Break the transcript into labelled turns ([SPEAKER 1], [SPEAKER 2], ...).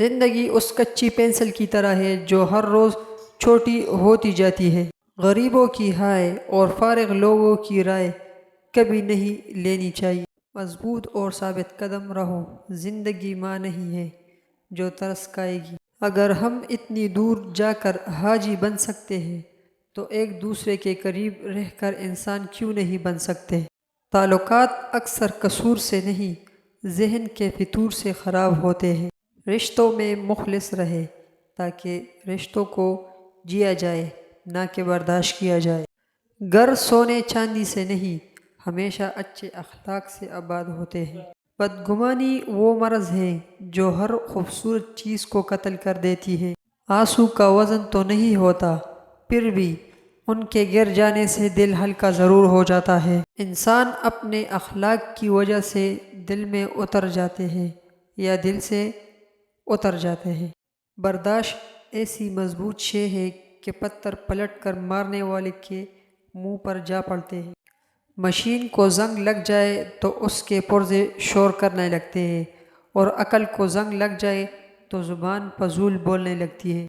[SPEAKER 1] زندگی اس کچی پینسل کی طرح ہے جو ہر روز چھوٹی ہوتی جاتی ہے۔ غریبوں کی ہائے اور فارغ لوگوں کی رائے کبھی نہیں لینی چاہیے۔ مضبوط اور ثابت قدم رہو، زندگی ماں نہیں ہے جو ترس کھائے گی۔ اگر ہم اتنی دور جا کر حاجی بن سکتے ہیں تو ایک دوسرے کے قریب رہ کر انسان کیوں نہیں بن سکتے؟ تعلقات اکثر قصور سے نہیں، ذہن کے فطور سے خراب ہوتے ہیں۔ رشتوں میں مخلص رہے تاکہ رشتوں کو جیا جائے نہ کہ برداشت کیا جائے۔ گھر سونے چاندی سے نہیں، ہمیشہ اچھے اخلاق سے آباد ہوتے ہیں۔ بدگمانی وہ مرض ہے جو ہر خوبصورت چیز کو قتل کر دیتی ہے۔ آنسو کا وزن تو نہیں ہوتا، پھر بھی ان کے گر جانے سے دل ہلکا ضرور ہو جاتا ہے۔ انسان اپنے اخلاق کی وجہ سے دل میں اتر جاتے ہیں یا دل سے اتر جاتے ہیں۔ برداشت ایسی مضبوط شے ہے کہ پتھر پلٹ کر مارنے والے کے منہ پر جا پڑتے ہیں۔ مشین کو زنگ لگ جائے تو اس کے پرزے شور کرنے لگتے ہیں، اور عقل کو زنگ لگ جائے تو زبان فضول بولنے لگتی ہے۔